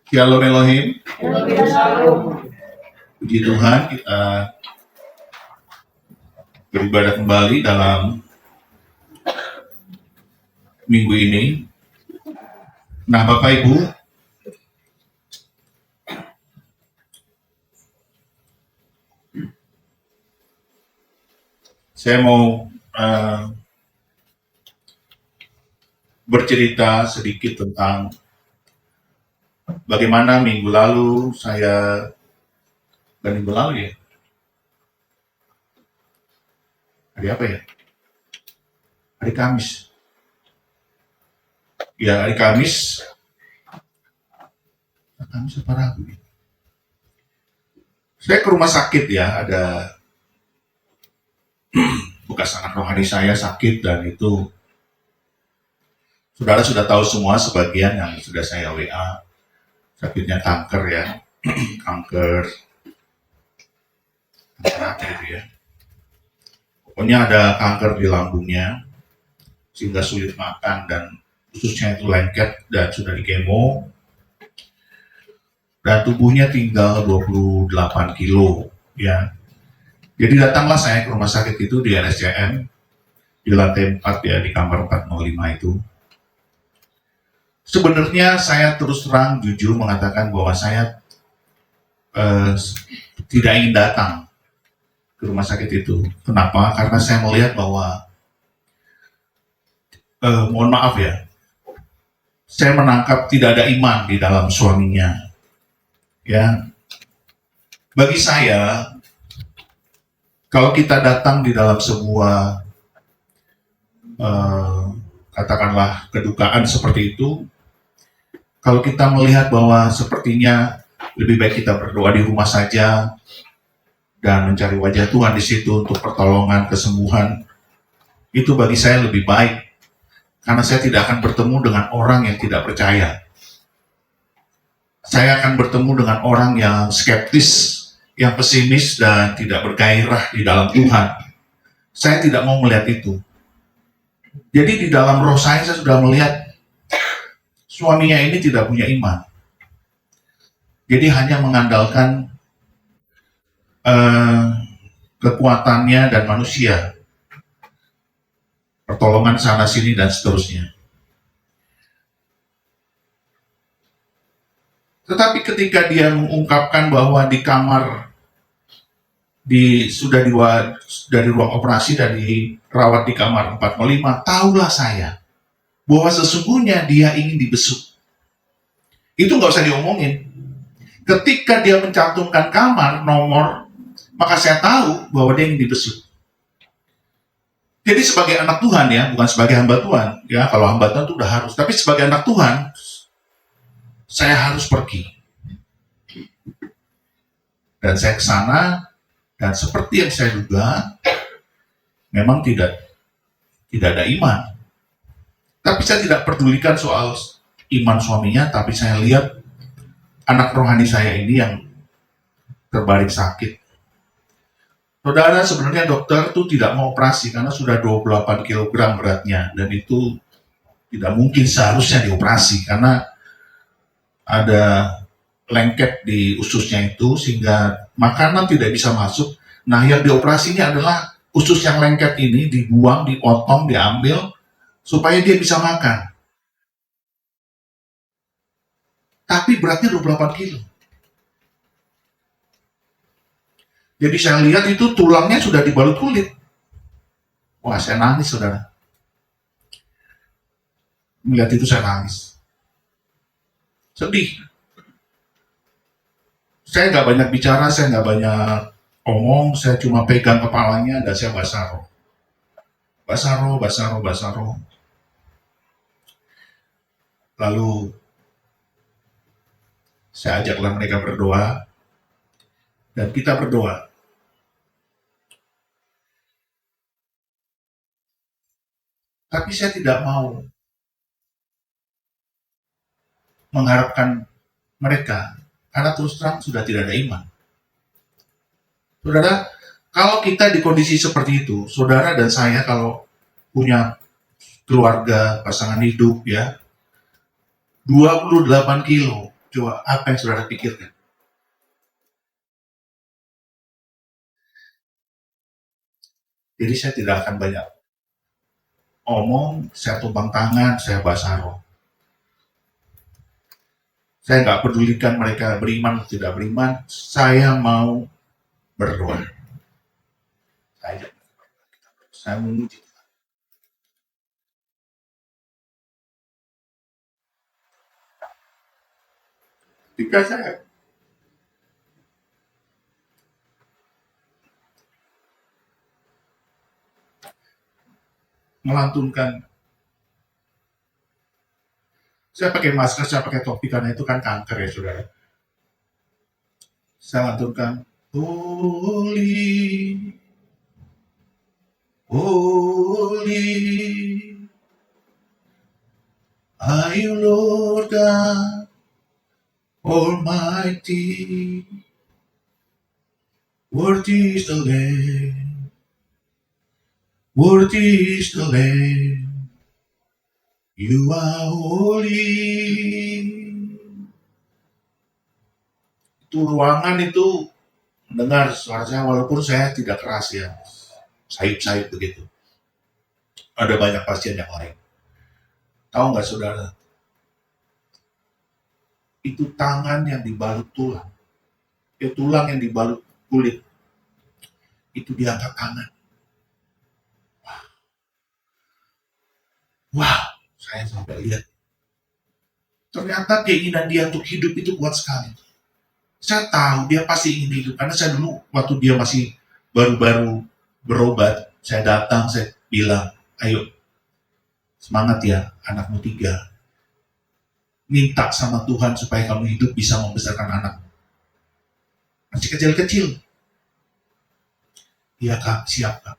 Shalom Elohim. Shalom. Puji Tuhan, kita beribadah kembali dalam minggu ini. Nah, Bapak Ibu, saya mau bercerita sedikit tentang bagaimana minggu lalu minggu lalu ya? Hari apa ya? Hari Kamis. Ya, hari Kamis. Kamis apa Rabu? Saya ke rumah sakit ya, ada bekas anak rohani saya sakit, dan itu saudara sudah tahu semua, sebagian yang sudah saya WA, sakitnya kanker ya, kanker apa itu ya. Pokoknya ada kanker di lambungnya, sehingga sulit makan dan ususnya itu lengket dan sudah di kemo. Dan tubuhnya tinggal 28 kilo ya. Jadi datanglah saya ke rumah sakit itu di RSCM di lantai 4 ya, di kamar 405 itu. Sebenarnya saya terus terang jujur mengatakan bahwa saya tidak ingin datang ke rumah sakit itu. Kenapa? Karena saya melihat bahwa mohon maaf ya, saya menangkap tidak ada iman di dalam suaminya. Ya, bagi saya, kalau kita datang di dalam sebuah katakanlah kedukaan seperti itu, kalau kita melihat bahwa sepertinya lebih baik kita berdoa di rumah saja dan mencari wajah Tuhan di situ untuk pertolongan, kesembuhan, itu bagi saya lebih baik, karena saya tidak akan bertemu dengan orang yang tidak percaya. Saya akan bertemu dengan orang yang skeptis, yang pesimis, dan tidak bergairah di dalam Tuhan. Saya tidak mau melihat itu. Jadi di dalam roh saya sudah melihat suaminya ini tidak punya iman. Jadi hanya mengandalkan kekuatannya dan manusia, pertolongan sana sini dan seterusnya. Tetapi ketika dia mengungkapkan bahwa di kamar dari ruang operasi dan dirawat di kamar 405, tahulah saya bahwa sesungguhnya dia ingin dibesuk. Itu nggak usah diomongin. Ketika dia mencantumkan kamar, nomor, maka saya tahu bahwa dia ingin dibesuk. Jadi sebagai anak Tuhan ya, bukan sebagai hamba Tuhan. Ya, kalau hamba Tuhan itu udah harus. Tapi sebagai anak Tuhan, saya harus pergi. Dan saya ke sana, dan seperti yang saya duga, memang tidak ada iman. Tapi saya tidak pedulikan soal iman suaminya, tapi saya lihat anak rohani saya ini yang terbaring sakit. Saudara, sebenarnya dokter itu tidak mau operasi karena sudah 28 kg beratnya, dan itu tidak mungkin seharusnya dioperasi karena ada lengket di ususnya itu sehingga makanan tidak bisa masuk. Nah, yang dioperasinya adalah usus yang lengket ini dibuang, dipotong, diambil supaya dia bisa makan. Tapi beratnya 28 kilo. Jadi saya lihat itu tulangnya sudah dibalut kulit. Wah, saya nangis, saudara. Melihat itu saya nangis. Sedih. Saya nggak banyak bicara, saya nggak banyak omong, saya cuma pegang kepalanya dan saya basaro. Basaro. Lalu saya ajaklah mereka berdoa, dan kita berdoa. Tapi saya tidak mau mengharapkan mereka, karena terus terang sudah tidak ada iman. Saudara, kalau kita di kondisi seperti itu, saudara dan saya kalau punya keluarga, pasangan hidup ya, 28 kilo, Coba apa yang saudara pikirkan? Jadi saya tidak akan banyak omong, saya tumpang tangan, saya bahasa roh. Saya nggak pedulikan mereka beriman atau tidak beriman, saya mau berdoa. Saya memuji. Ketika melantunkan, saya pakai masker, saya pakai topi karena itu kan kanker ya saudara. Saya lantunkan, Holy, Holy, are you Lord God Almighty? Worthy is the Lamb, worthy is the Lamb, you are holy. Itu ruangan itu mendengar suara saya walaupun saya tidak keras ya, sayup-sayup begitu. Ada banyak pasien yang lain. Tahu nggak saudara? Itu tangan yang dibalut tulang, tulang yang dibalut kulit, itu diangkat tangan. Wah, saya sampai lihat. Ternyata keinginan dia untuk hidup itu kuat sekali. Saya tahu dia pasti ingin hidup, karena saya dulu waktu dia masih baru-baru berobat, saya datang, saya bilang, ayo semangat ya anakmu 3. Minta sama Tuhan supaya kamu hidup bisa membesarkan anakmu. Masih kecil-kecil. Iya kak, siap kak.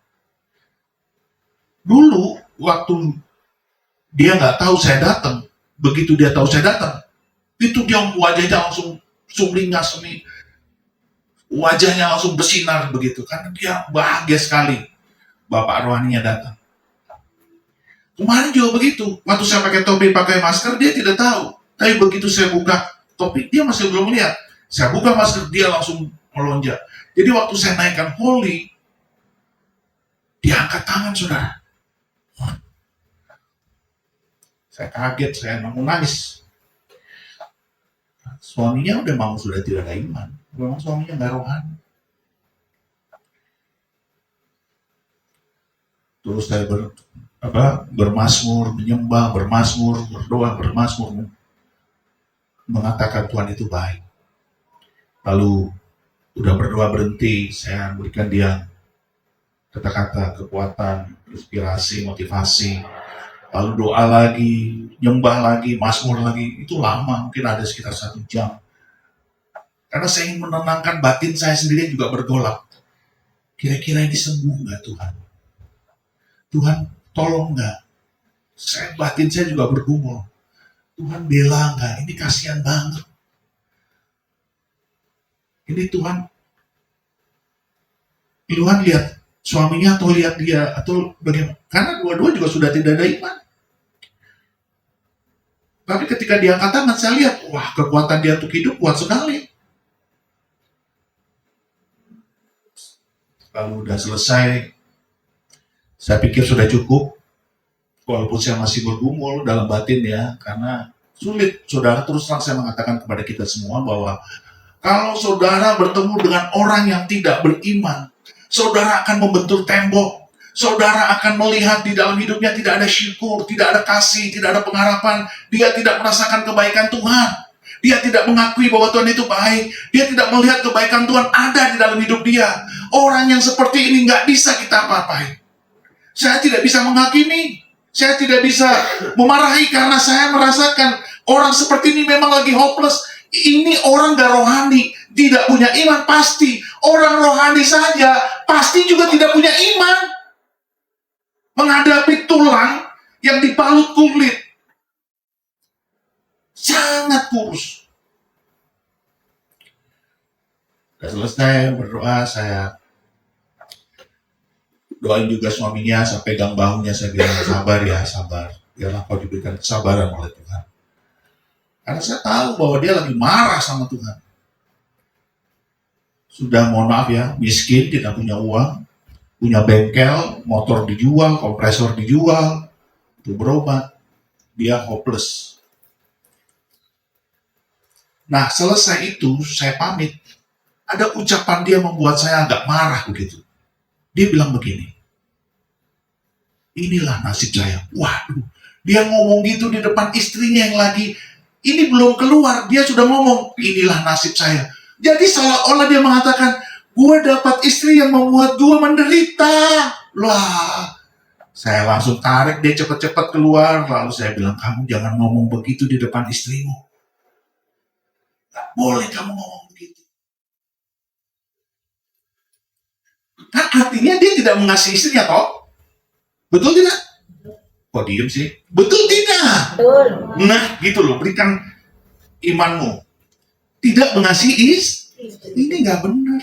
Dulu waktu dia nggak tahu saya datang, begitu dia tahu saya datang, itu dia wajahnya langsung sumringah semi, wajahnya langsung bersinar begitu, karena dia bahagia sekali bapak rohaninya datang. Kemarin juga begitu, waktu saya pakai topi, pakai masker, dia tidak tahu. Tapi begitu saya buka topi, dia masih belum lihat. Saya buka masker, dia langsung melonjak. Jadi waktu saya naikkan holy, dia angkat tangan saudara. Saya kaget, saya mau nangis. Suaminya udah mau sudah tidak ada iman. Memang suaminya nggak rohani. Terus saya bermasmur, menyembah, bermasmur, berdoa, bermasmur, mengatakan Tuhan itu baik. Lalu udah berdoa berhenti, saya berikan dia kata-kata kekuatan, inspirasi, motivasi. Lalu doa lagi, nyembah lagi, masmur lagi. Itu lama, mungkin ada sekitar 1 jam. Karena saya ingin menenangkan batin saya sendiri juga bergolak. Kira-kira ini sembuh nggak Tuhan? Tuhan tolong nggak? Batin saya juga bergumul. Tuhan bela nggak? Ini kasihan banget. Ini Tuhan lihat suaminya atau lihat dia atau bagaimana? Karena dua-dua juga sudah tidak ada iman. Tapi ketika dia angkat tangan, saya lihat, wah kekuatan dia untuk hidup kuat sekali. Lalu udah selesai, saya pikir sudah cukup. Walaupun saya masih bergumul dalam batin ya, karena sulit. Saudara, terus terang saya mengatakan kepada kita semua bahwa kalau saudara bertemu dengan orang yang tidak beriman, saudara akan membentur tembok. Saudara akan melihat di dalam hidupnya tidak ada syukur, tidak ada kasih, tidak ada pengharapan. Dia tidak merasakan kebaikan Tuhan. Dia tidak mengakui bahwa Tuhan itu baik. Dia tidak melihat kebaikan Tuhan ada di dalam hidup dia. Orang yang seperti ini nggak bisa kita apa-apain. Saya tidak bisa menghakimi. Saya tidak bisa memarahi karena saya merasakan orang seperti ini memang lagi hopeless. Ini orang gak rohani, tidak punya iman pasti. Orang rohani saja pasti juga tidak punya iman. Menghadapi tulang yang dibalut kulit. Sangat kurus. Sudah selesai berdoa, saya doain juga suaminya, saya pegang bahunya, saya bilang sabar ya, sabar. Biarlah kau diberikan kesabaran oleh Tuhan. Karena saya tahu bahwa dia lagi marah sama Tuhan. Sudah mohon maaf ya, miskin, tidak punya uang, punya bengkel, motor dijual, kompresor dijual, itu berobat, dia hopeless. Nah selesai itu saya pamit, ada ucapan dia membuat saya agak marah begitu. Dia bilang begini, inilah nasib saya. Waduh, dia ngomong gitu di depan istrinya yang lagi, ini belum keluar, dia sudah ngomong, inilah nasib saya. Jadi seolah-olah dia mengatakan, gue dapat istri yang membuat gue menderita. Lah, saya langsung tarik dia cepat-cepat keluar. Lalu saya bilang, kamu jangan ngomong begitu di depan istrimu. Gak boleh kamu ngomong begitu. Kan artinya dia tidak mengasihi istrinya toh? Betul tidak? Kok diem sih? Betul tidak? Betul. Nah gitu loh, berikan imanmu. Tidak mengasihi ini nggak benar.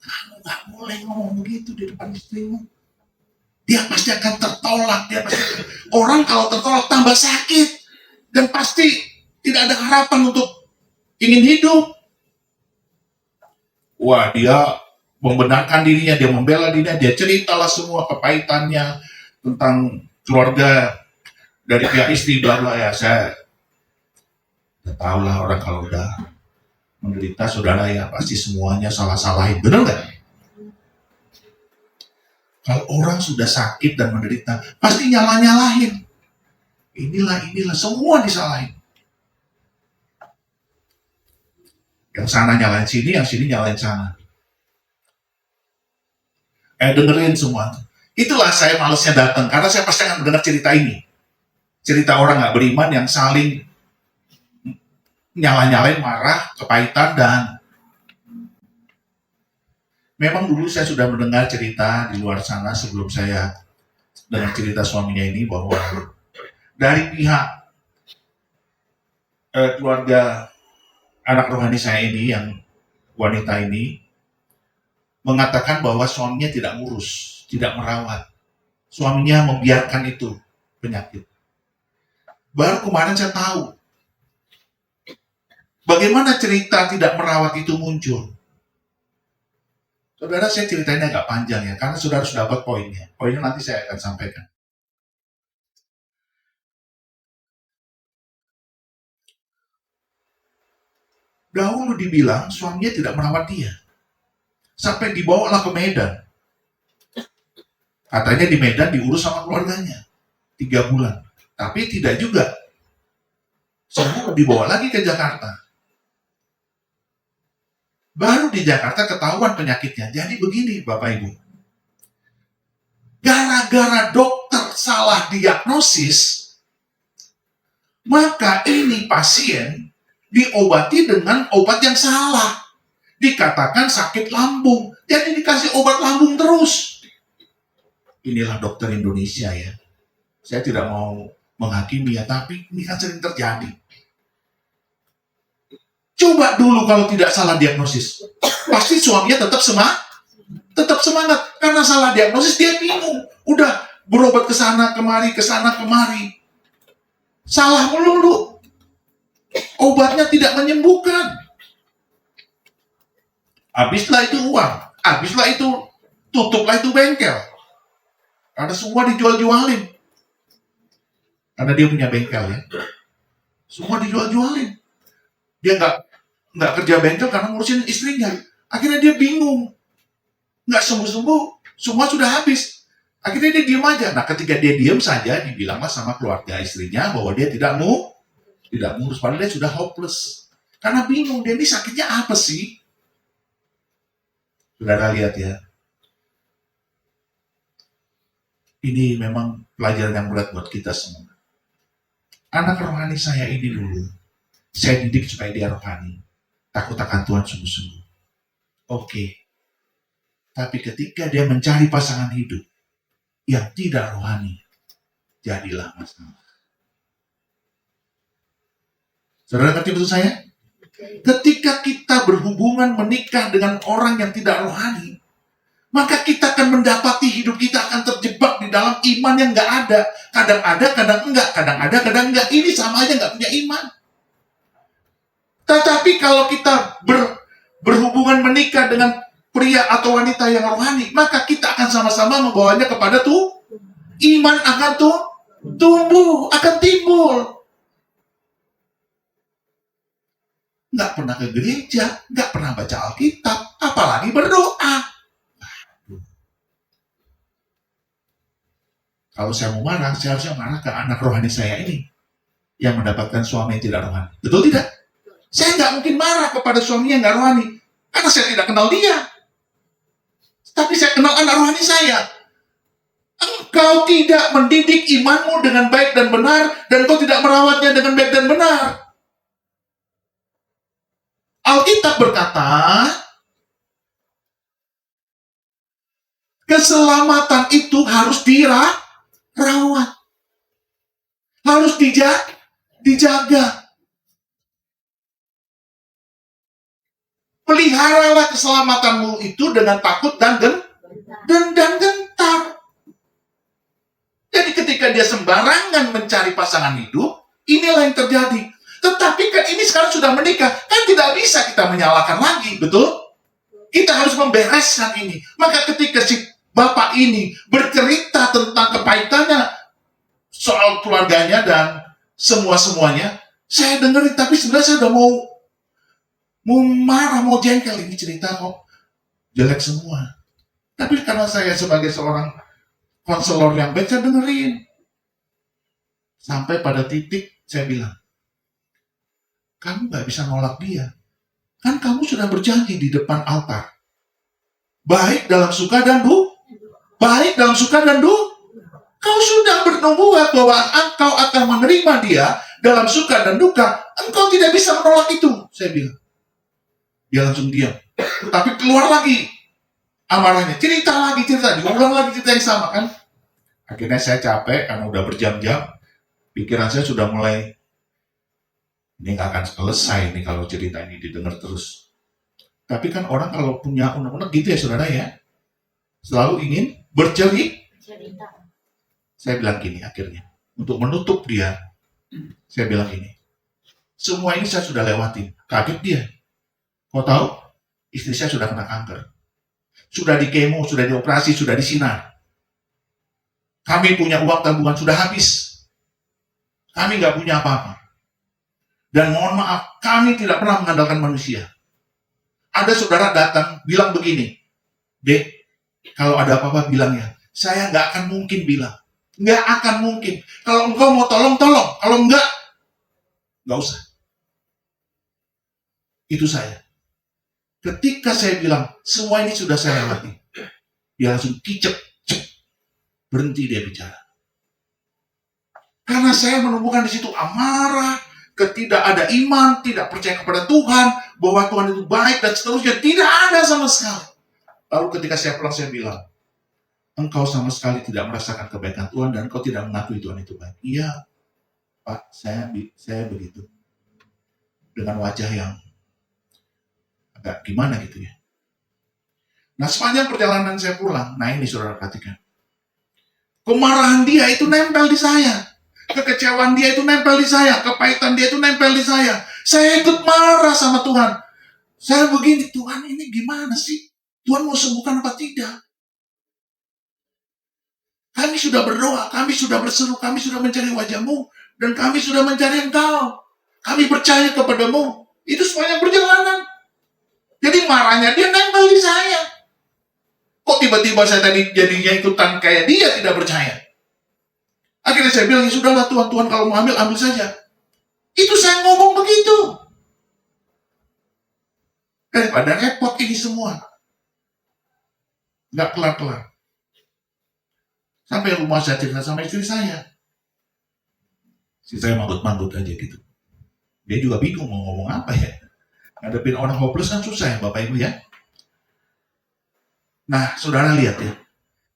Kamu nggak boleh ngomong begitu di depan istrimu. Dia pasti akan tertolak. Orang kalau tertolak tambah sakit dan pasti tidak ada harapan untuk ingin hidup. Wah, dia membenarkan dirinya, dia membela dirinya, dia ceritalah semua kepahitannya tentang keluarga dari pihak istri, bla bla ya. Saya tahu lah orang kalau udah menderita saudara ya pasti semuanya salah-salahin, benar nggak? Kalau orang sudah sakit dan menderita pasti nyalah-nyalahin. Inilah semua disalahin. Yang sana nyalahin sini, yang sini nyalahin sana. Dengerin semua. Itulah saya malesnya datang karena saya pasti akan mendengar cerita ini. Cerita orang nggak beriman yang saling nyala-nyalain, marah, kepahitan, dan memang dulu saya sudah mendengar cerita di luar sana sebelum saya dengar cerita suaminya ini bahwa dari pihak keluarga anak rohani saya ini, yang wanita ini mengatakan bahwa suaminya tidak ngurus, tidak merawat. Suaminya membiarkan itu penyakit. Baru kemarin saya tahu bagaimana cerita tidak merawat itu muncul. Saudara, saya ceritanya agak panjang ya, karena saudara sudah dapat poinnya. Poinnya nanti saya akan sampaikan. Dahulu dibilang suaminya tidak merawat dia. Sampai dibawalah ke Medan. Katanya di Medan diurus sama keluarganya. 3 bulan. Tapi tidak juga. Semua dibawa lagi ke Jakarta. Baru di Jakarta ketahuan penyakitnya. Jadi begini Bapak Ibu. Gara-gara dokter salah diagnosis, maka ini pasien diobati dengan obat yang salah. Dikatakan sakit lambung. Jadi dikasih obat lambung terus. Inilah dokter Indonesia ya. Saya tidak mau menghakimi ya, tapi ini kan sering terjadi. Coba dulu kalau tidak salah diagnosis, pasti suaminya tetap semangat. Karena salah diagnosis dia bingung. Udah berobat ke sana kemari, salah melulu. Obatnya tidak menyembuhkan. Habislah itu uang, habislah itu, tutuplah itu bengkel. Karena semua dijual-jualin. Karena dia punya bengkel ya. Semua dijual-jualin. Dia nggak kerja bengkel karena ngurusin istrinya. Akhirnya dia bingung. Nggak sembuh-sembuh, semua sudah habis. Akhirnya dia diam aja. Nah ketika dia diam saja, dibilanglah sama keluarga istrinya bahwa dia tidak ngurus. Padahal dia sudah hopeless. Karena bingung, dia ini sakitnya apa sih? Saudara lihat ya. Ini memang pelajaran yang berat buat kita semua. Anak rohani saya ini dulu, saya didik supaya dia rohani. Takut akan Tuhan sungguh-sungguh. Oke. Tapi ketika dia mencari pasangan hidup yang tidak rohani, jadilah masalah. Saudara ngerti maksud saya? Ketika kita berhubungan menikah dengan orang yang tidak rohani, maka kita akan mendapati hidup kita akan terjebak di dalam iman yang nggak ada. Kadang ada, kadang enggak. Kadang ada, kadang enggak. Ini sama aja nggak punya iman. Tetapi kalau kita berhubungan menikah dengan pria atau wanita yang rohani, maka kita akan sama-sama membawanya kepada iman akan tumbuh, akan timbul. Nggak pernah ke gereja, nggak pernah baca Alkitab, apalagi berdoa. Kalau saya mau marah, saya harusnya marah ke anak rohani saya ini yang mendapatkan suami yang tidak rohani. Betul tidak? Saya nggak mungkin marah kepada suami yang nggak rohani, karena saya tidak kenal dia. Tapi saya kenal anak rohani saya. Engkau tidak mendidik imanmu dengan baik dan benar, dan engkau tidak merawatnya dengan baik dan benar. Alkitab berkata, keselamatan itu harus dirawat. Harus dijaga. Peliharalah keselamatanmu itu dengan takut dan gentar. Jadi ketika dia sembarangan mencari pasangan hidup, inilah yang terjadi. Tetapi kan ini sekarang sudah menikah, kan tidak bisa kita menyalahkan lagi, betul? Kita harus membereskan ini. Maka ketika si bapak ini bercerita tentang kepahitannya soal keluarganya dan semuanya, saya dengerin, tapi sebenarnya saya udah mau marah, mau jengkel. Ini cerita kok jelek semua. Tapi karena saya sebagai seorang konselor yang baik, saya dengerin. Sampai pada titik saya bilang, kamu gak bisa nolak dia. Kan kamu sudah berjanji di depan altar. Baik dalam suka dan baik dalam suka dan kau sudah bernubuat bahwa engkau akan menerima dia dalam suka dan duka. Engkau tidak bisa menolak itu, saya bilang. Dia langsung diam. Tapi keluar lagi amarahnya. Cerita. Diulang lagi cerita yang sama kan. Akhirnya saya capek karena udah berjam-jam. Pikiran saya sudah mulai, ini nggak akan selesai nih kalau cerita ini didengar terus. Tapi kan orang kalau punya unek-unek gitu ya saudara ya, selalu ingin bercerita. Saya bilang gini akhirnya, untuk menutup dia, saya bilang gini, semua ini saya sudah lewatin. Kaget dia. Kau tahu, istri saya sudah kena kanker. Sudah di kemo, sudah dioperasi, sudah disinar. Kami punya uang tabungan sudah habis. Kami nggak punya apa-apa. Dan mohon maaf, kami tidak pernah mengandalkan manusia. Ada saudara datang, bilang begini, Dek, kalau ada apa-apa bilang ya. Saya nggak akan mungkin bilang. Nggak akan mungkin. Kalau engkau mau tolong. Kalau enggak, nggak usah. Itu saya. Ketika saya bilang, semua ini sudah saya lewati. Dia langsung kicep. Berhenti dia bicara. Karena saya menemukan di situ amarah, ada iman, tidak percaya kepada Tuhan, bahwa Tuhan itu baik dan seterusnya, tidak ada sama sekali. Lalu ketika saya pulang, saya bilang, engkau sama sekali tidak merasakan kebaikan Tuhan dan engkau tidak mengakui Tuhan itu baik. Iya, Pak, saya begitu. Dengan wajah yang agak gimana gitu ya. Nah, sepanjang perjalanan saya pulang, nah ini saudara perhatikan. Kemarahan dia itu nempel di saya. Kekecewaan dia itu nempel di saya. Kepahitan dia itu nempel di saya. Saya ikut marah sama Tuhan. Saya begini, Tuhan ini gimana sih? Tuhan mau sembuhkan apa tidak? Kami sudah berdoa, kami sudah berseru, kami sudah mencari wajah-Mu, dan kami sudah mencari Engkau. Kami percaya kepadamu. Itu sepanjang perjalanan. Jadi marahnya dia nempel di saya. Kok tiba-tiba saya tadi jadinya ikutan kayak dia tidak percaya? Akhirnya saya bilang, ya sudahlah Tuhan kalau mau ambil saja. Itu saya ngomong begitu. Daripada repot ini semua. Nggak kelar-kelar. Sampai rumah saya cerita sama istri saya. Istri saya manggut-manggut aja gitu. Dia juga bingung mau ngomong apa ya. Ngadepin orang hopeless kan susah ya Bapak Ibu ya. Nah, saudara lihat ya.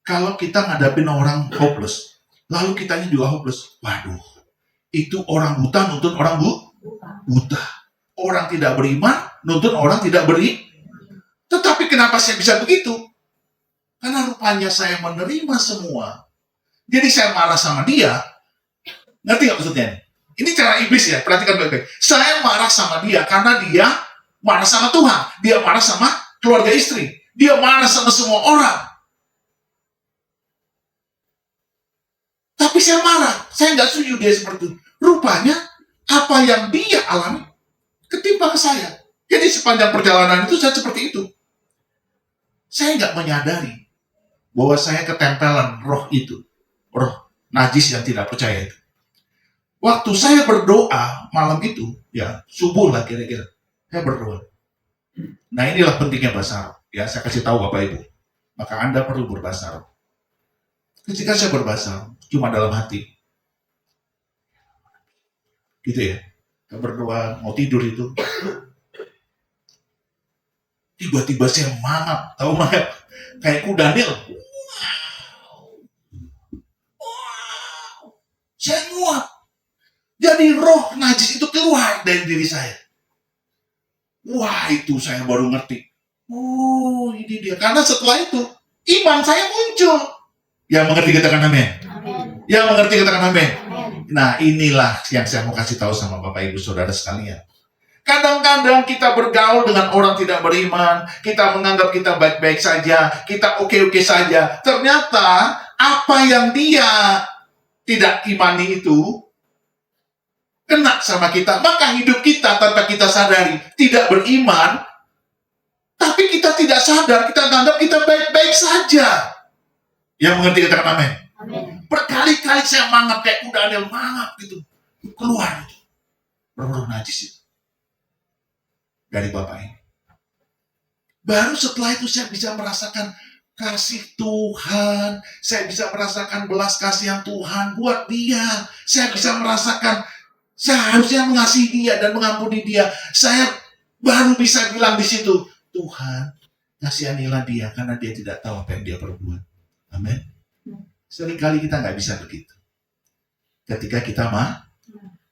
Kalau kita ngadepin orang hopeless, lalu kitanya juga hopeless. Waduh, itu orang buta nuntut orang buta. Orang tidak beriman nuntut orang tidak Tetapi kenapa saya bisa begitu? Karena rupanya saya menerima semua. Jadi saya marah sama dia. Ngerti nggak maksudnya? Ini cara iblis ya, perhatikan baik-baik. Saya marah sama dia karena dia marah sama Tuhan. Dia marah sama keluarga istri. Dia marah sama semua orang. Tapi saya marah. Saya nggak setuju dia seperti itu. Rupanya, apa yang dia alami ketimpa ke saya. Jadi sepanjang perjalanan itu saya seperti itu. Saya nggak menyadari bahwa saya ketempelan roh itu. Roh najis yang tidak percaya itu. Waktu saya berdoa malam itu, ya subuh lah kira-kira, saya berdoa. Nah inilah pentingnya bahasa roh. Ya saya kasih tahu Bapak Ibu. Maka Anda perlu berbahasa roh. Ketika saya berbahasa roh, cuma dalam hati. Gitu ya. Saya berdoa, mau tidur itu. Tiba-tiba saya mangap. Tahu mangap? Kayak kuda Nil. Wow. Saya nguap. Jadi roh najis itu keluar dari diri saya. Wah, itu saya baru ngerti. Oh, ini dia. Karena setelah itu, iman saya muncul. Yang mengerti katakan amin. Yang mengerti katakan amin. Nah, inilah yang saya mau kasih tahu sama Bapak Ibu Saudara sekalian. Kadang-kadang kita bergaul dengan orang tidak beriman. Kita menganggap kita baik-baik saja. Kita oke-oke saja. Ternyata, apa yang dia tidak imani itu kena sama kita, maka hidup kita tanpa kita sadari tidak beriman, tapi kita tidak sadar, kita anggap kita baik-baik saja. Yang mengerti katakan amin. Berkali-kali saya mangap kayak kuda Nil, mangap gitu, keluar itu roh najis itu dari Bapak ini. Baru setelah itu saya bisa merasakan kasih Tuhan, saya bisa merasakan belas kasihan Tuhan buat dia, saya bisa merasakan saya harusnya mengasihi dia dan mengampuni dia. Saya baru bisa bilang di situ, Tuhan, kasihanilah dia karena dia tidak tahu apa yang dia perbuat. Amin. Seringkali kita nggak bisa begitu. Ketika kita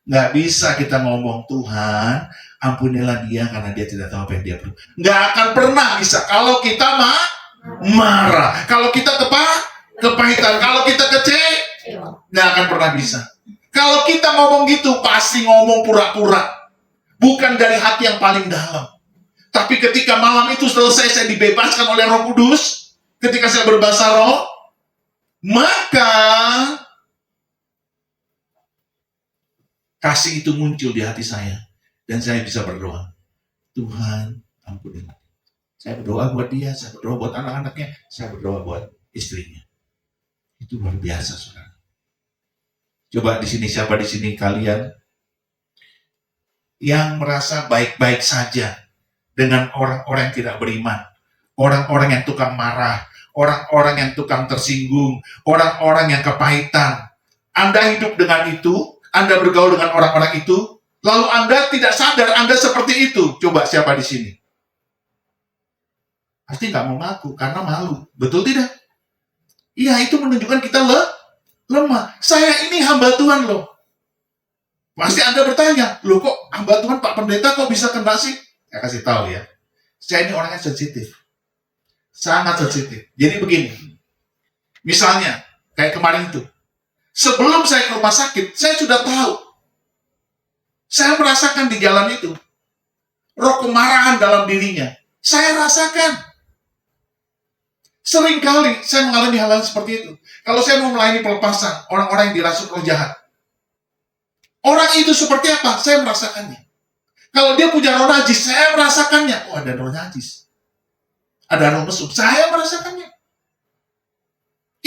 nggak bisa kita ngomong, Tuhan, ampunilah dia karena dia tidak tahu apa yang dia perbuat. Nggak akan pernah bisa kalau kita marah, kalau kita kepahitan, kalau kita kecewa, nggak akan pernah bisa. Kalau kita ngomong gitu, pasti ngomong pura-pura. Bukan dari hati yang paling dalam. Tapi ketika malam itu selesai, saya dibebaskan oleh Roh Kudus. Ketika saya berbahasa roh, maka kasih itu muncul di hati saya. Dan saya bisa berdoa. Tuhan, ampunilah. Saya berdoa buat dia, saya berdoa buat anak-anaknya, saya berdoa buat istrinya. Itu luar biasa, saudara. Coba di sini, siapa di sini kalian yang merasa baik-baik saja dengan orang-orang yang tidak beriman, orang-orang yang tukang marah, orang-orang yang tukang tersinggung, orang-orang yang kepahitan. Anda hidup dengan itu, Anda bergaul dengan orang-orang itu, lalu Anda tidak sadar Anda seperti itu. Coba siapa di sini? Pasti nggak mau ngaku karena malu, betul tidak? Iya, itu menunjukkan kita lemah. Saya ini hamba Tuhan loh. Pasti Anda bertanya, loh kok hamba Tuhan Pak Pendeta kok bisa kena sih? Saya kasih tahu ya. Saya ini orangnya sensitif. Sangat sensitif. Jadi begini. Misalnya, kayak kemarin itu. Sebelum saya ke rumah sakit, saya sudah tahu. Saya merasakan di jalan itu. Roh kemarahan dalam dirinya. Saya rasakan. Seringkali saya mengalami hal-hal seperti itu. Kalau saya mau melayani pelepasan, orang-orang yang dirasuk roh jahat. Orang itu seperti apa? Saya merasakannya. Kalau dia punya roh najis, saya merasakannya. Oh, ada roh najis. Ada roh mesum, saya merasakannya.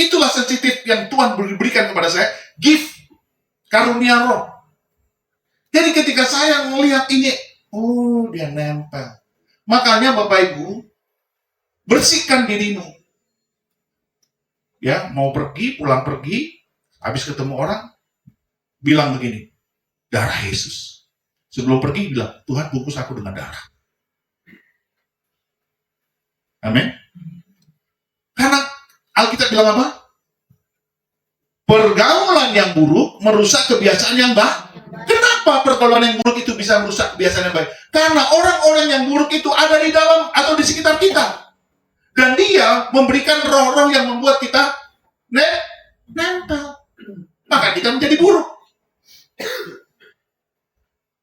Itulah sensitif yang Tuhan berikan kepada saya. Gift, karunia roh. Jadi ketika saya melihat ini, oh dia nempel. Makanya Bapak Ibu, bersihkan dirimu. Ya, mau pergi, pulang pergi, habis ketemu orang, bilang begini, darah Yesus. Sebelum pergi bilang, Tuhan bungkus aku dengan darah. Amin. Karena Alkitab bilang apa? Pergaulan yang buruk merusak kebiasaan yang baik. Kenapa pergaulan yang buruk itu bisa merusak kebiasaan yang baik? Karena orang-orang yang buruk itu ada di dalam atau di sekitar kita. Dan dia memberikan roh-roh yang membuat kita Nempel. Maka kita menjadi buruk.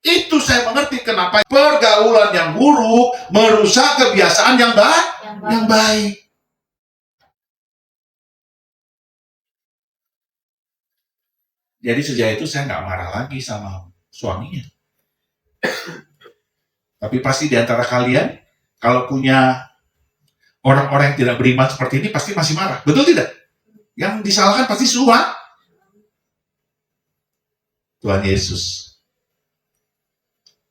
Itu saya mengerti kenapa pergaulan yang buruk merusak kebiasaan yang baik. Jadi sejak itu saya nggak marah lagi sama suaminya. Tapi pasti di antara kalian, kalau punya orang-orang yang tidak beriman seperti ini, pasti masih marah. Betul tidak? Yang disalahkan pasti suami. Tuhan Yesus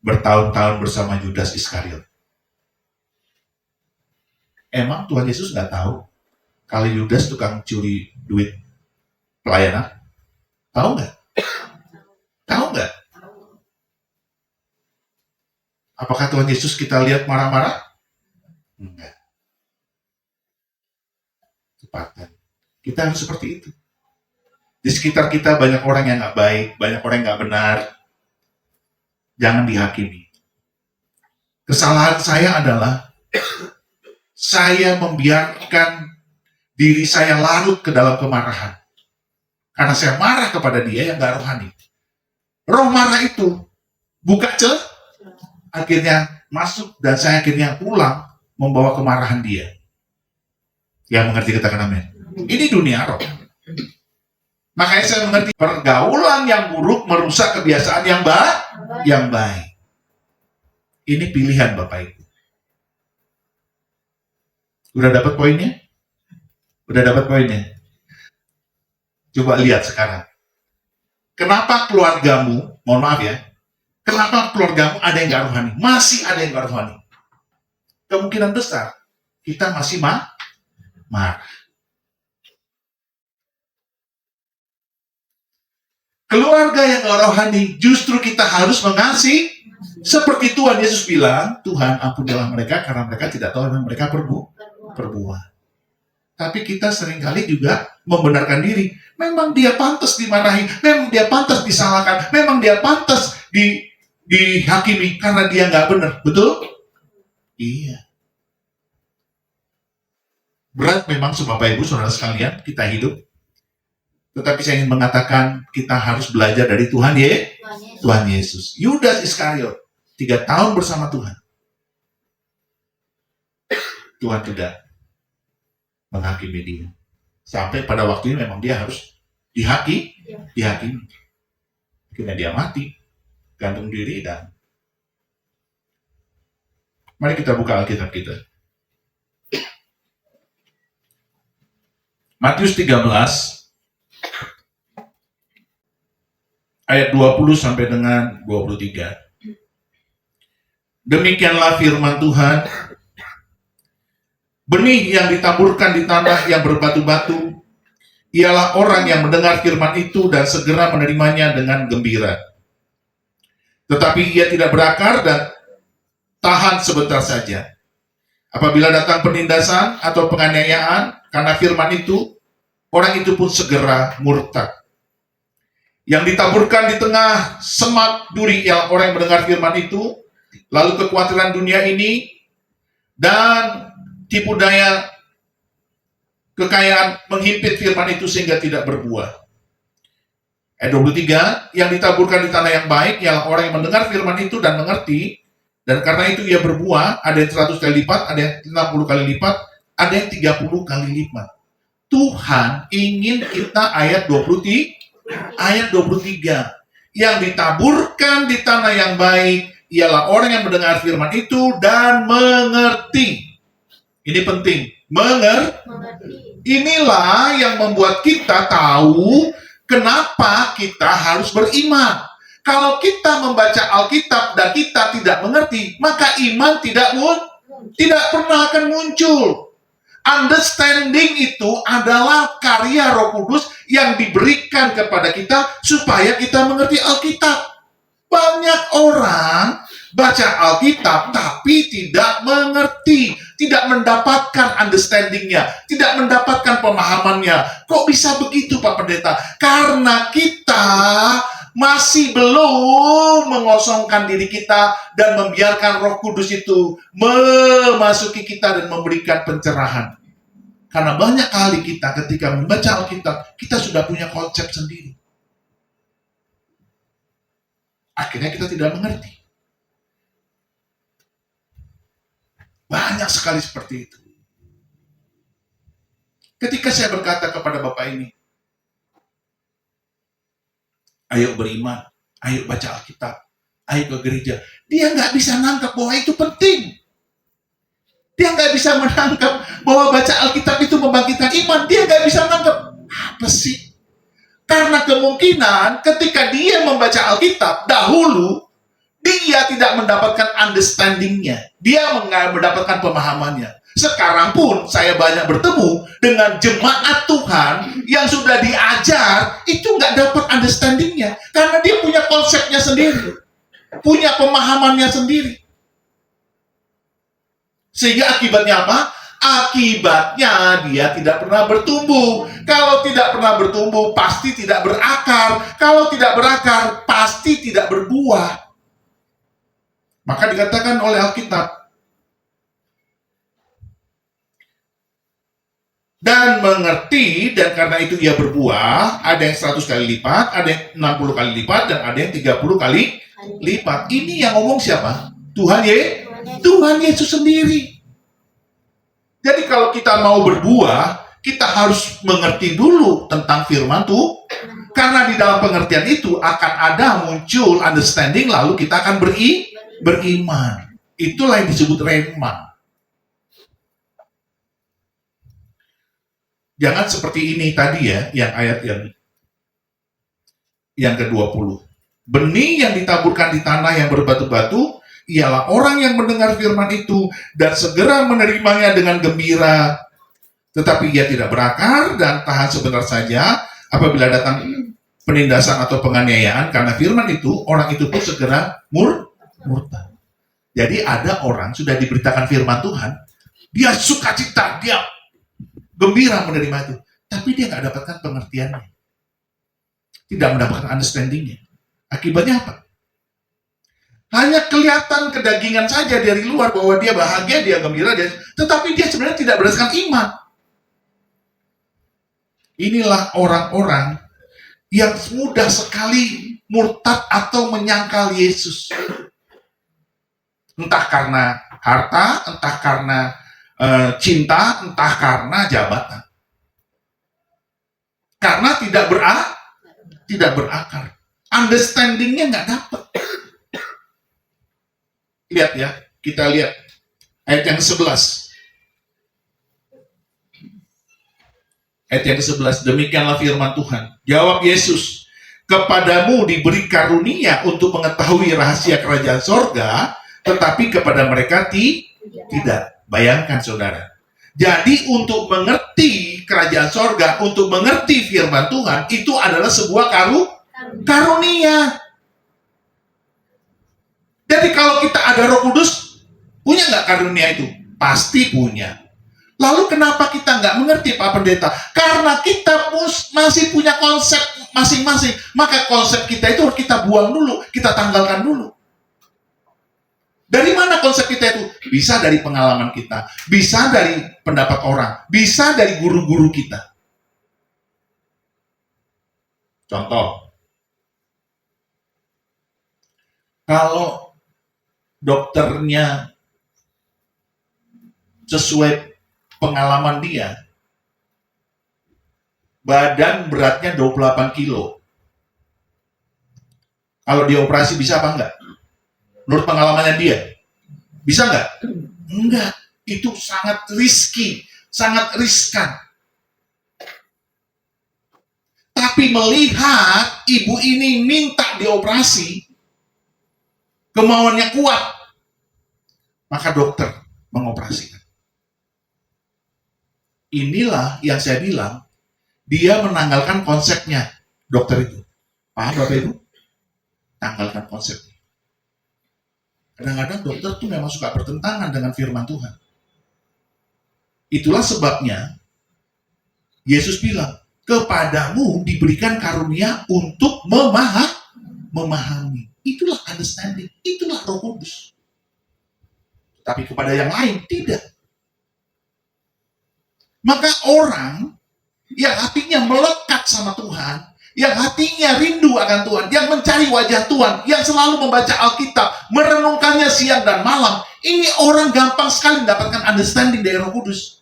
bertahun-tahun bersama Yudas Iskariot. Emang Tuhan Yesus nggak tahu kalau Yudas tukang curi duit pelayanan? Tahu nggak? Tahu nggak? Apakah Tuhan Yesus kita lihat marah-marah? Enggak. Cepatan. Kita harus seperti itu. Di sekitar kita banyak orang yang nggak baik, banyak orang yang nggak benar. Jangan dihakimi. Kesalahan saya adalah saya membiarkan diri saya larut ke dalam kemarahan. Karena saya marah kepada dia yang nggak rohani. Roh marah itu buka celah, akhirnya masuk dan saya akhirnya pulang membawa kemarahan dia. Yang mengerti katakan amin. Ini dunia roh. Makanya saya mengerti pergaulan yang buruk merusak kebiasaan yang baik. Ini pilihan Bapak Ibu. Udah dapat poinnya? Udah dapat poinnya? Coba lihat sekarang. Kenapa keluargamu, mohon maaf ya, kenapa keluargamu ada yang gak rohani? Masih ada yang gak rohani. Kemungkinan besar kita masih marah. Keluarga yang gak rohani, justru kita harus mengasihi. Seperti Tuhan Yesus bilang, Tuhan ampunilah mereka karena mereka tidak tahu yang mereka perbuat. Tapi kita seringkali juga membenarkan diri. Memang dia pantas dimarahi, memang dia pantas disalahkan, memang dia pantas dihakimi karena dia nggak benar. Betul? Iya. Berat memang Bapak Ibu Saudara sekalian kita hidup. Tetapi saya ingin mengatakan kita harus belajar dari Tuhan Yesus. Yudas Iskariot 3 tahun bersama Tuhan. Tuhan tidak menghakimi dia. Sampai pada waktu ini memang dia harus dihakimi. Akhirnya dia mati, gantung diri dan mari kita buka Alkitab kita. Matius 13 ayat 20 sampai dengan 23. Demikianlah firman Tuhan. Benih yang ditaburkan di tanah yang berbatu-batu ialah orang yang mendengar firman itu dan segera menerimanya dengan gembira. Tetapi ia tidak berakar dan tahan sebentar saja. Apabila datang penindasan atau penganiayaan karena firman itu, orang itu pun segera murtad. Yang ditaburkan di tengah semak duri ialah orang yang mendengar firman itu, lalu kekhawatiran dunia ini dan tipu daya kekayaan menghimpit firman itu sehingga tidak berbuah. Ayat 23, yang ditaburkan di tanah yang baik ialah orang yang mendengar firman itu dan mengerti, dan karena itu ia berbuah, ada yang 100 kali lipat, ada yang 60 kali lipat, ada yang 30 kali lipat. Tuhan ingin kita ayat 23, yang ditaburkan di tanah yang baik ialah orang yang mendengar firman itu dan mengerti. Ini penting, mengerti. Inilah yang membuat kita tahu kenapa kita harus beriman. Kalau kita membaca Alkitab dan kita tidak mengerti, maka iman tidak pernah akan muncul. Understanding itu adalah karya Roh Kudus yang diberikan kepada kita supaya kita mengerti Alkitab. Banyak orang baca Alkitab tapi tidak mengerti, tidak mendapatkan understanding-nya, tidak mendapatkan pemahamannya. Kok bisa begitu Pak Pendeta? Karena kita masih belum mengosongkan diri kita dan membiarkan Roh Kudus itu memasuki kita dan memberikan pencerahan. Karena banyak kali kita ketika membaca Alkitab, kita sudah punya konsep sendiri. Akhirnya kita tidak mengerti. Banyak sekali seperti itu. Ketika saya berkata kepada Bapak ini, ayo beriman, ayo baca Alkitab, ayo ke gereja. Dia nggak bisa nangkap bahwa itu penting. Dia nggak bisa menangkap bahwa baca Alkitab itu membangkitkan iman. Dia nggak bisa menangkap. Apa sih? Karena kemungkinan ketika dia membaca Alkitab dahulu, dia tidak mendapatkan understanding-nya. Dia mendapatkan pemahamannya. Sekarang pun saya banyak bertemu dengan jemaat Tuhan yang sudah diajar, itu nggak dapat understanding-nya. Karena dia punya konsepnya sendiri. Punya pemahamannya sendiri. Sehingga akibatnya apa? Akibatnya dia tidak pernah bertumbuh. Kalau tidak pernah bertumbuh, pasti tidak berakar. Kalau tidak berakar, pasti tidak berbuah. Maka dikatakan oleh Alkitab, dan mengerti, dan karena itu ia berbuah. Ada yang 100 kali lipat, ada yang 60 kali lipat, dan ada yang 30 kali lipat. Ini yang ngomong siapa? Tuhan Yesus sendiri. Jadi kalau kita mau berbuah, kita harus mengerti dulu tentang firman Tuhan. Karena di dalam pengertian itu akan ada muncul understanding, lalu kita akan beriman. Itulah yang disebut rema. Jangan seperti ini tadi ya, yang ayat yang ke-20. Benih yang ditaburkan di tanah yang berbatu-batu ialah orang yang mendengar firman itu dan segera menerimanya dengan gembira. Tetapi ia tidak berakar dan tahan sebentar saja. Apabila datang penindasan atau penganiayaan karena firman itu, orang itu pun segera murtad. Jadi ada orang sudah diberitakan firman Tuhan, dia sukacita, dia gembira menerima itu, tapi dia nggak dapatkan pengertiannya, tidak mendapatkan understandingnya. Akibatnya apa? Hanya kelihatan kedagingan saja dari luar bahwa dia bahagia, dia gembira, tetapi dia sebenarnya tidak berdasarkan iman. Inilah orang-orang yang mudah sekali murtad atau menyangkal Yesus. Entah karena harta, entah karena cinta, entah karena jabatan. Karena tidak berakar. Understanding-nya nggak dapat. Lihat ya, kita lihat ayat yang 11. Ayat yang ke-11, demikianlah firman Tuhan. Jawab Yesus, kepadamu diberi karunia untuk mengetahui rahasia kerajaan sorga, tetapi kepada mereka tidak. Bayangkan saudara. Jadi untuk mengerti kerajaan sorga, untuk mengerti firman Tuhan, itu adalah sebuah karunia. Jadi kalau kita ada Roh Kudus, punya nggak karunia itu? Pasti punya. Lalu kenapa kita nggak mengerti Pak Pendeta? Karena kita masih punya konsep masing-masing. Maka konsep kita itu harus kita buang dulu, kita tanggalkan dulu. Dari mana konsep kita itu? Bisa dari pengalaman kita, bisa dari pendapat orang, bisa dari guru-guru kita. Contoh, kalau dokternya sesuai pengalaman dia, badan beratnya 28 kilo. Kalau dioperasi bisa apa enggak? Menurut pengalamannya dia, bisa enggak? Enggak, itu sangat risky, sangat riskan. Tapi melihat ibu ini minta dioperasi, kemauannya kuat, maka dokter mengoperasikan. Inilah yang saya bilang, dia menanggalkan konsepnya, dokter itu. Paham Bapak Ibu? Tanggalkan konsepnya. Kadang-kadang dokter tuh memang suka bertentangan dengan firman Tuhan. Itulah sebabnya Yesus bilang, kepadamu diberikan karunia untuk memahami. Itulah understanding, itulah Roh Kudus. Tapi kepada yang lain tidak. Maka orang yang hatinya melekat sama Tuhan, yang hatinya rindu akan Tuhan, yang mencari wajah Tuhan, yang selalu membaca Alkitab, merenungkannya siang dan malam, ini orang gampang sekali mendapatkan understanding dari Roh Kudus.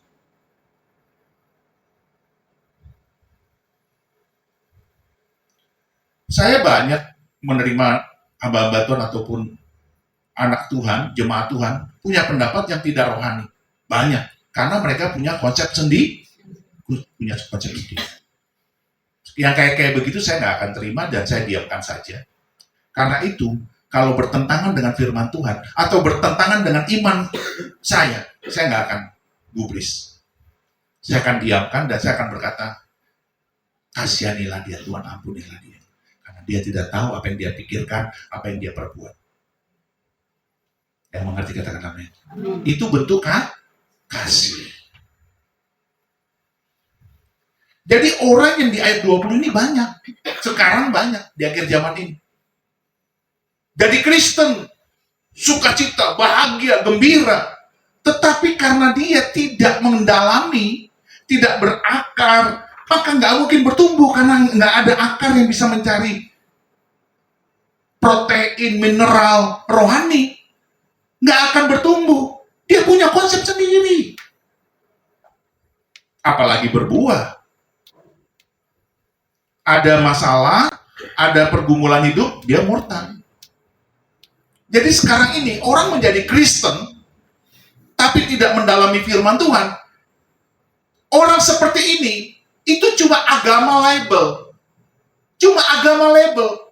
Saya banyak menerima hamba-hamba Tuhan ataupun anak Tuhan, jemaat Tuhan, punya pendapat yang tidak rohani. Banyak. Karena mereka punya konsep sendiri. Yang kayak begitu saya nggak akan terima dan saya diamkan saja. Karena itu, kalau bertentangan dengan firman Tuhan, atau bertentangan dengan iman saya nggak akan gubris. Saya akan diamkan dan saya akan berkata, kasihanilah dia Tuhan, ampunilah dia. Karena dia tidak tahu apa yang dia pikirkan, apa yang dia perbuat. Yang mengerti katakan amin. Itu bentuk kasih. Jadi orang yang di ayat 20 ini banyak. Sekarang banyak di akhir zaman ini. Jadi Kristen, sukacita, bahagia, gembira. Tetapi karena dia tidak mendalami, tidak berakar, maka nggak mungkin bertumbuh karena nggak ada akar yang bisa mencari protein, mineral, rohani. Nggak akan bertumbuh. Dia punya konsep sendiri. Apalagi berbuah. Ada masalah, ada pergumulan hidup, dia murtad. Jadi sekarang ini orang menjadi Kristen, tapi tidak mendalami firman Tuhan. Orang seperti ini, itu cuma agama label. Cuma agama label.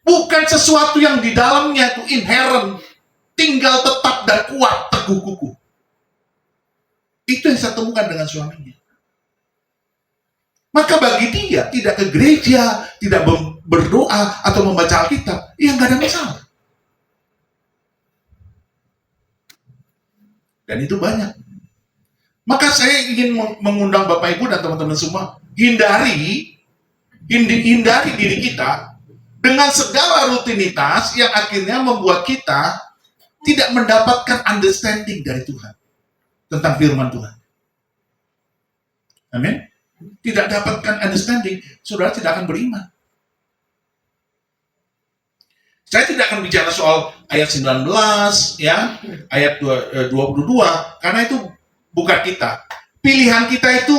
Bukan sesuatu yang di dalamnya itu inherent. Tinggal tetap dan kuat, teguh kukuh. Itu yang saya temukan dengan suaminya. Maka bagi dia, tidak ke gereja, tidak berdoa, atau membaca Alkitab, ya nggak ada masalah. Dan itu banyak. Maka saya ingin mengundang Bapak Ibu dan teman-teman semua, hindari diri kita dengan segala rutinitas yang akhirnya membuat kita tidak mendapatkan understanding dari Tuhan tentang firman Tuhan. Amin. Tidak dapatkan understanding, saudara tidak akan beriman. Saya tidak akan bicara soal ayat 19, ya, ayat 22, karena itu bukan kita. Pilihan kita itu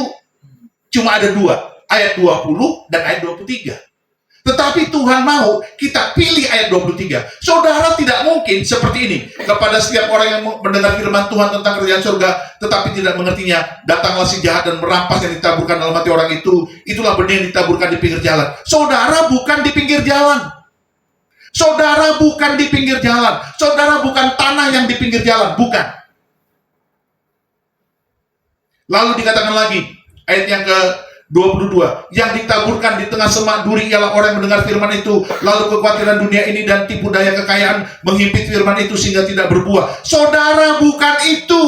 cuma ada dua, ayat 20 dan ayat 23. Tetapi Tuhan mau kita pilih ayat 23. Saudara tidak mungkin seperti ini. Kepada setiap orang yang mendengar firman Tuhan tentang kerajaan surga, tetapi tidak mengertinya, datanglah si jahat dan merampas yang ditaburkan dalam hati orang itu. Itulah benih yang ditaburkan di pinggir jalan. Saudara bukan di pinggir jalan. Saudara bukan di pinggir jalan. Saudara bukan tanah yang di pinggir jalan. Bukan. Lalu dikatakan lagi, ayat yang ke-22, yang ditaburkan di tengah semak duri ialah orang yang mendengar firman itu, lalu kekhawatiran dunia ini dan tipu daya kekayaan menghimpit firman itu sehingga tidak berbuah. Saudara bukan itu.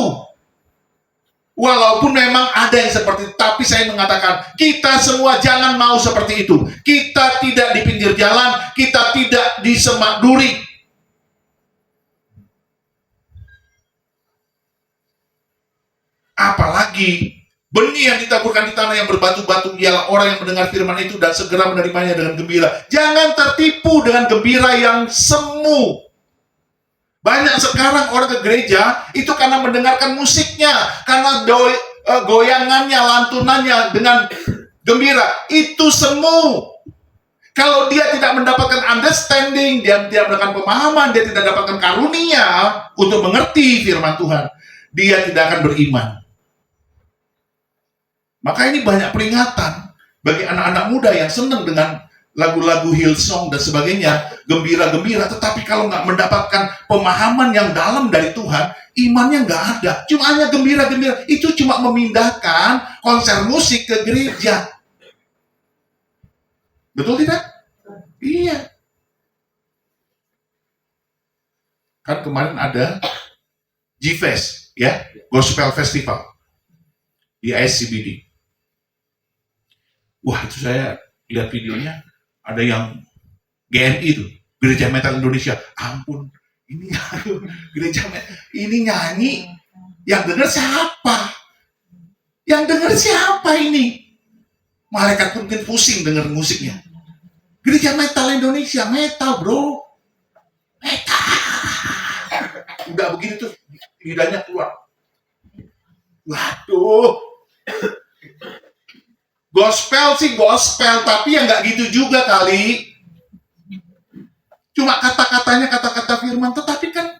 Walaupun memang ada yang seperti itu, tapi saya mengatakan, kita semua jangan mau seperti itu. Kita tidak di pinggir jalan, kita tidak di semak duri. Apalagi benih yang ditaburkan di tanah yang berbatu-batu ialah orang yang mendengar firman itu dan segera menerimanya dengan gembira. Jangan tertipu dengan gembira yang semu. Banyak sekarang orang ke gereja itu karena mendengarkan musiknya, karena goyangannya, lantunannya dengan gembira. Itu semu. Kalau dia tidak mendapatkan understanding, dia tidak mendapatkan pemahaman, dia tidak mendapatkan karunia untuk mengerti firman Tuhan, dia tidak akan beriman. Maka ini banyak peringatan bagi anak-anak muda yang senang dengan lagu-lagu Hillsong dan sebagainya, gembira-gembira, tetapi kalau nggak mendapatkan pemahaman yang dalam dari Tuhan, imannya nggak ada. Cuma hanya gembira-gembira, itu cuma memindahkan konser musik ke gereja. Betul tidak? Iya. Kan kemarin ada G-Fest, ya, Gospel Festival di ISCBD. Wah, itu saya lihat videonya, ada yang GMI itu, Gereja Metal Indonesia. Ampun, ini gereja metal, ini nyanyi, yang dengar siapa? Yang dengar siapa ini? Malaikat pun mungkin pusing dengar musiknya. Gereja metal Indonesia, metal bro. Metal. Udah begini tuh, lidahnya keluar. Waduh. Gospel sih gospel, tapi ya nggak gitu juga kali. Cuma kata-katanya kata-kata firman, tetapi kan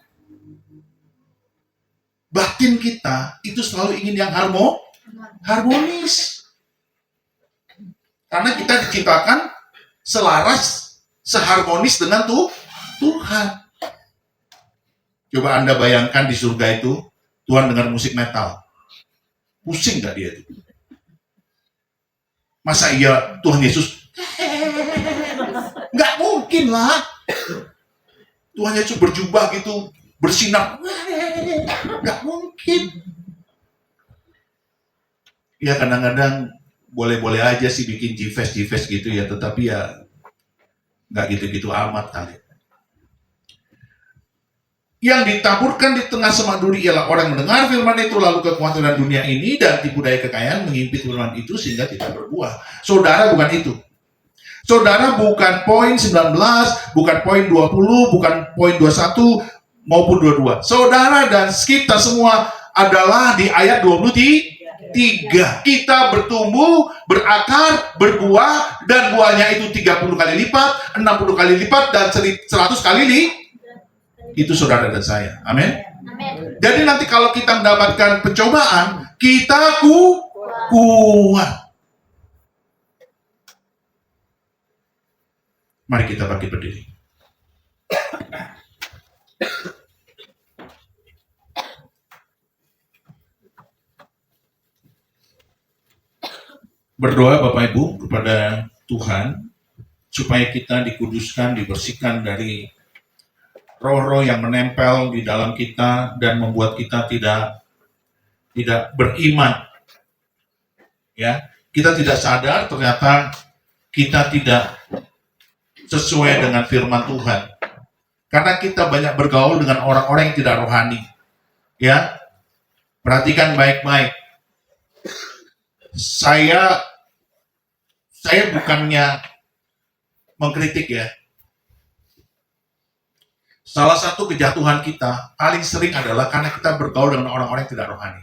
batin kita itu selalu ingin yang harmonis. Karena kita diciptakan selaras, seharmonis dengan Tuhan. Coba Anda bayangkan di surga itu, Tuhan dengar musik metal. Pusing gak dia itu? Masa iya Tuhan Yesus? Nggak mungkin lah. Tuhan Yesus berjubah gitu, bersinar. Nggak mungkin. Ya kadang-kadang boleh-boleh aja sih bikin jives gitu ya, tetapi ya nggak gitu-gitu amat kali. Yang ditaburkan di tengah semak duri ialah orang mendengar firman itu lalu kekhawatiran dunia ini dan tipu daya kekayaan mengimpit firman itu sehingga tidak berbuah. Saudara bukan itu. Saudara bukan poin 19, bukan poin 20, bukan poin 21 maupun 22. Saudara dan kita semua adalah di ayat 23. Kita bertumbuh, berakar, berbuah, dan buahnya itu 30 kali lipat, 60 kali lipat, dan 100 kali lipat. Itu saudara dan saya. Amin. Jadi nanti kalau kita mendapatkan pencobaan, kita kuat. Mari kita bangkit berdiri. Berdoa Bapak Ibu kepada Tuhan supaya kita dikuduskan, dibersihkan dari roh-roh yang menempel di dalam kita dan membuat kita tidak beriman. Ya, kita tidak sadar ternyata kita tidak sesuai dengan firman Tuhan. Karena kita banyak bergaul dengan orang-orang yang tidak rohani. Ya, perhatikan baik-baik. Saya bukannya mengkritik ya. Salah satu kejatuhan kita paling sering adalah karena kita bergaul dengan orang-orang yang tidak rohani.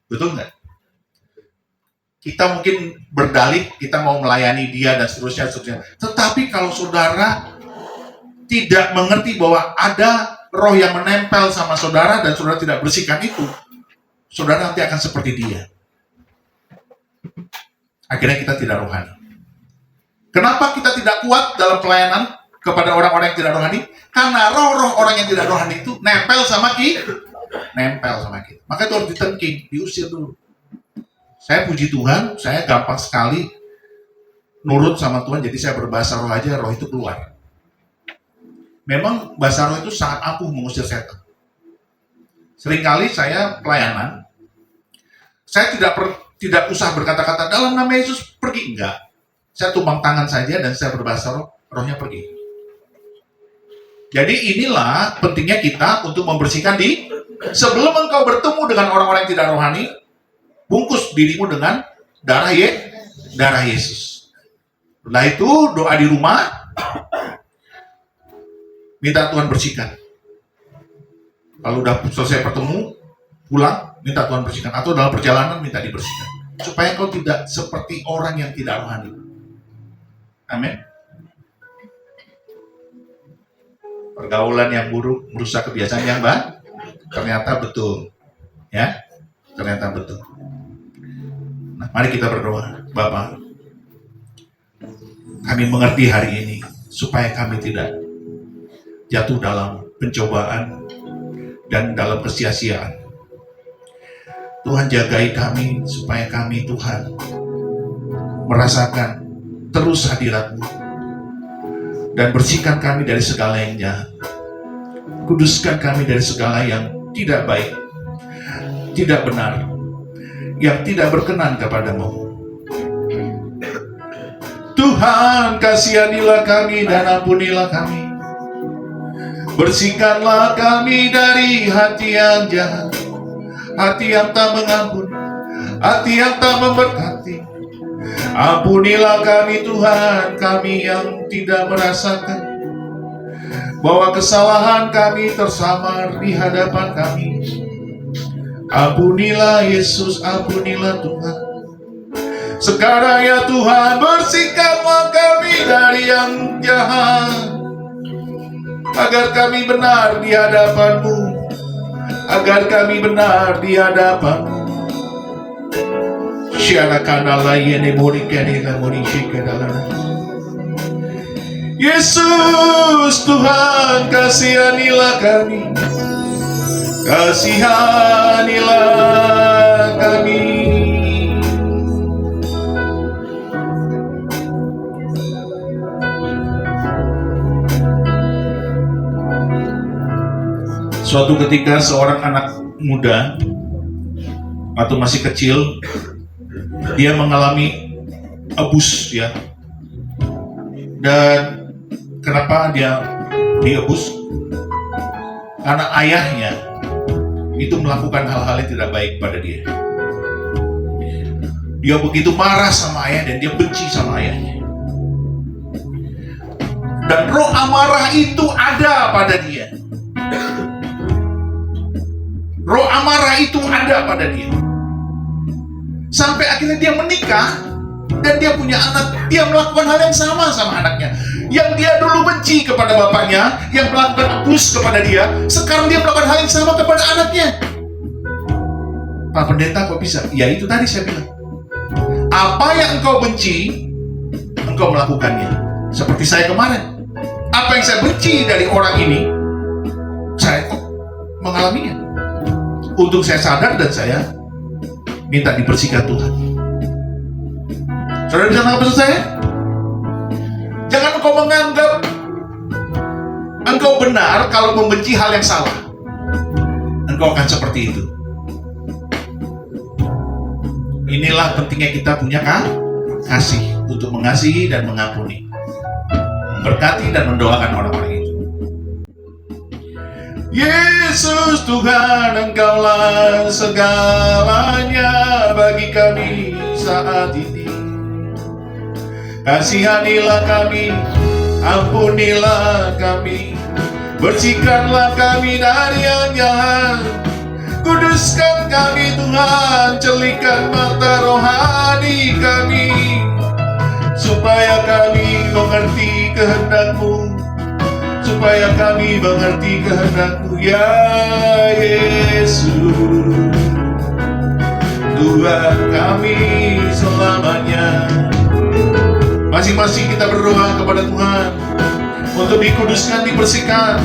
Betul nggak? Kita mungkin berdalih, kita mau melayani dia dan seterusnya. Tetapi kalau saudara tidak mengerti bahwa ada roh yang menempel sama saudara dan saudara tidak bersihkan itu, saudara nanti akan seperti dia. Akhirnya kita tidak rohani. Kenapa kita tidak kuat dalam pelayanan kepada orang-orang yang tidak rohani? Karena roh-roh orang yang tidak rohani itu nempel sama kita. Maka itu harus ditengking, diusir dulu. Saya puji Tuhan, saya gampang sekali nurut sama Tuhan, jadi saya berbahasa roh aja, roh itu keluar. Memang bahasa roh itu sangat ampuh mengusir setan. Seringkali saya pelayanan, saya tidak usah berkata-kata dalam nama Yesus pergi, enggak. Saya tumpang tangan saja dan saya berbahasa roh, rohnya pergi. Jadi inilah pentingnya kita untuk membersihkan diri. Sebelum engkau bertemu dengan orang-orang yang tidak rohani, bungkus dirimu dengan darah Yesus. Setelah itu doa di rumah, minta Tuhan bersihkan. Kalau udah selesai bertemu, pulang, minta Tuhan bersihkan. Atau dalam perjalanan minta dibersihkan. Supaya engkau tidak seperti orang yang tidak rohani. Amin. Pergaulan yang buruk merusak kebiasaan yang baik. Ternyata betul. Ya, ternyata betul. Nah, mari kita berdoa. Bapa, kami mengerti hari ini supaya kami tidak jatuh dalam pencobaan dan dalam kesia-siaan. Tuhan jagai kami supaya kami Tuhan merasakan terus hadirat-Mu dan bersihkan kami dari segala yang jahat. Kuduskan kami dari segala yang tidak baik, tidak benar, yang tidak berkenan kepadamu. Tuhan, kasihanilah kami dan ampunilah kami. Bersihkanlah kami dari hati yang jahat, hati yang tak mengampun, hati yang tak memberkati. Ampunilah kami Tuhan, kami yang tidak merasakan bahwa kesalahan kami tersamar di hadapan kami. Ampunilah Yesus, ampunilah Tuhan. Sekarang ya Tuhan, bersihkanlah kami dari yang jahat, agar kami benar di hadapan-Mu, agar kami benar di hadapan-Mu. Yesus Tuhan, kasihanilah kami, kasihanilah kami. Suatu ketika seorang anak muda waktu masih kecil, dia mengalami abus ya. Dan kenapa dia diabus? Karena ayahnya itu melakukan hal-hal yang tidak baik pada dia. Dia begitu marah sama ayah dan dia benci sama ayahnya. Dan roh amarah itu ada pada dia. Roh amarah itu ada pada dia. Sampai akhirnya dia menikah dan dia punya anak. Dia melakukan hal yang sama anaknya. Yang dia dulu benci kepada bapaknya, yang melakukan abus kepada dia, sekarang dia melakukan hal yang sama kepada anaknya. Pak Pendeta, kok bisa? Ya itu tadi saya bilang. Apa yang engkau benci, engkau melakukannya. Seperti saya kemarin. Apa yang saya benci dari orang ini, saya kok mengalaminya. Untuk saya sadar dan saya minta dibersihkan Tuhan. Saudara bisa nangkap maksud saya? Jangan engkau menganggap engkau benar kalau membenci hal yang salah. Engkau akan seperti itu. Inilah pentingnya kita punya kasih untuk mengasihi dan mengampuni, berkati dan mendoakan orang-orang itu. Yesus Tuhan, Engkaulah segalanya bagi kami saat ini. Kasihanilah kami, ampunilah kami, bersihkanlah kami dari yang jahat. Kuduskan kami Tuhan, celikan mata rohani kami, supaya kami mengerti kehendak-Mu, supaya kami mengerti kehendak-Mu, ya Yesus. Tuhan kami selamanya. Masing-masing kita berdoa kepada Tuhan untuk dikuduskan, dibersihkan,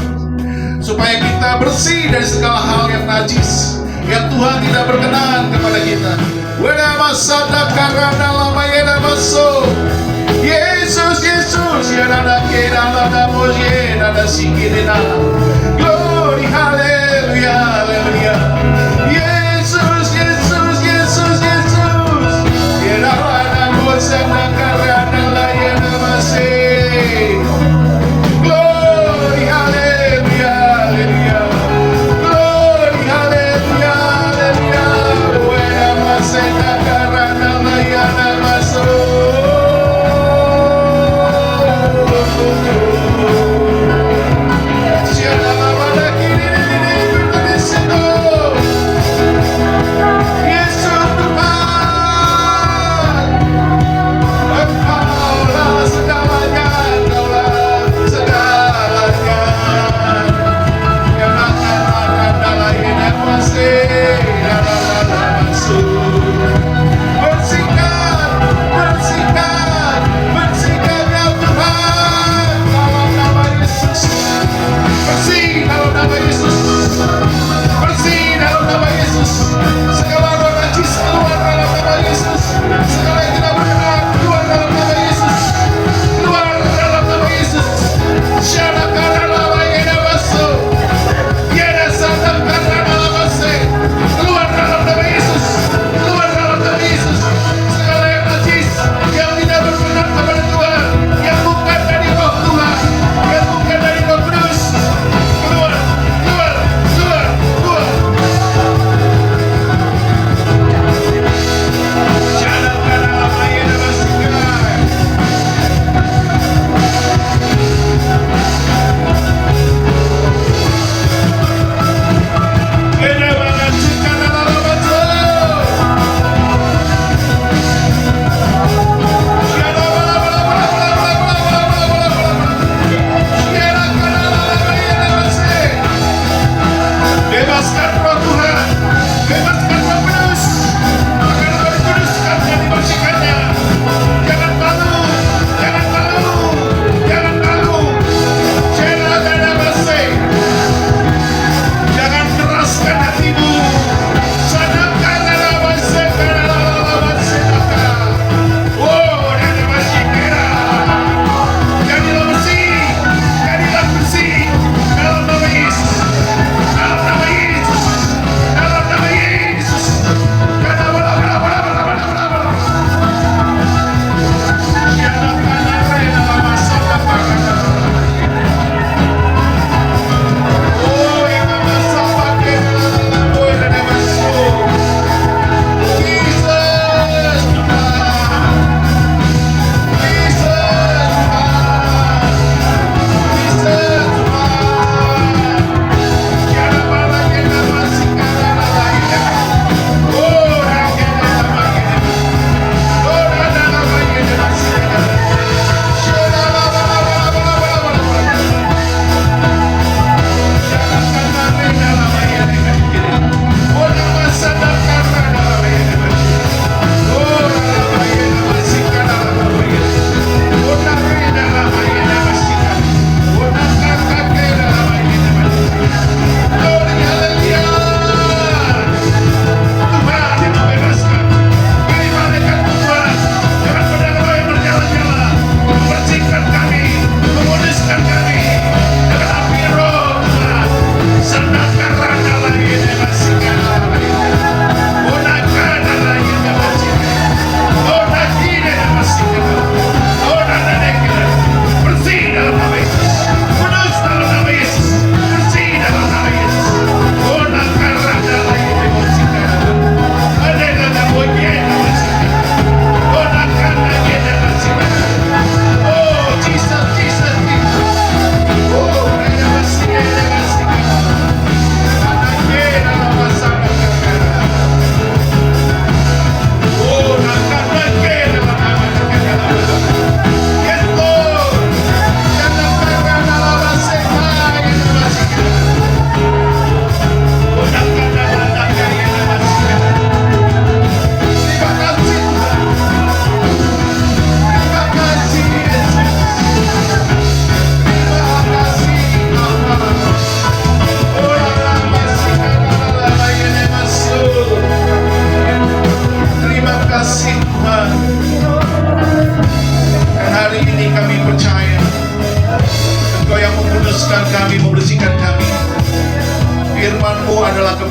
supaya kita bersih dari segala hal yang najis, yang Tuhan tidak berkenan kepada kita. Yesus, Yesus, glory, haleluya, haleluya. Yesus, Yesus, Yesus, Yesus. Glory, haleluya, haleluya. Glory, haleluya, haleluya. Buena maceta carana layana maso. Siapa lagi ini?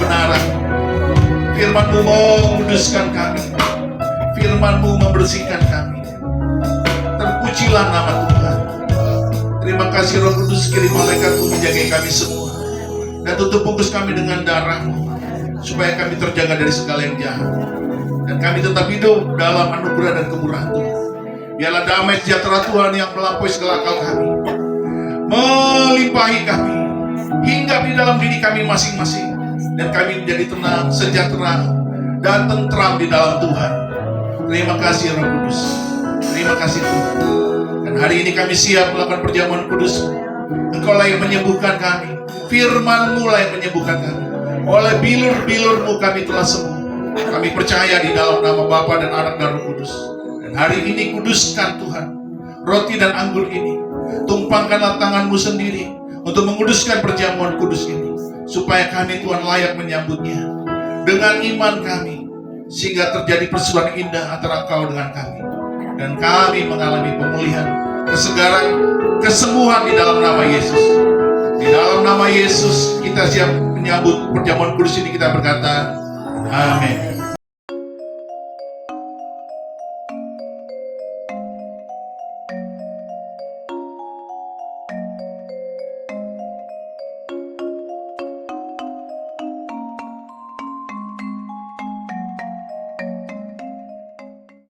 kebenaran. Firman-Mu menguduskan kami. Firman-Mu membersihkan kami. Terpujilah nama Tuhan. Terima kasih Roh Kudus, kirim malaikat-Mu menjaga kami semua. Dan tutup bungkus kami dengan darah-Mu, supaya kami terjaga dari segala yang jahat. Dan kami tetap hidup dalam anugerah dan kemurahan Tuhan. Biarlah damai sejahtera Tuhan yang melampaui segala akal kami melimpahi kami, hingga di dalam diri kami masing-masing. Dan kami menjadi tenang, sejahtera, dan tentram di dalam Tuhan. Terima kasih Roh Kudus. Terima kasih Tuhan. Dan hari ini kami siap melakukan perjamuan kudus. Engkau lah yang menyembuhkan kami. Firman-Mu lah yang menyembuhkan kami. Oleh bilur-bilur-Mu kami telah sembuh. Kami percaya di dalam nama Bapa dan Anak dan Roh Kudus. Dan hari ini kuduskan Tuhan roti dan anggur ini. Tumpangkanlah tangan-Mu sendiri untuk menguduskan perjamuan kudus ini, supaya kami Tuhan layak menyambutnya dengan iman kami, sehingga terjadi persoalan indah antara Engkau dengan kami. Dan kami mengalami pemulihan, kesegaran, kesembuhan di dalam nama Yesus. Di dalam nama Yesus kita siap menyambut perjamuan kudus ini. Kita berkata, amin.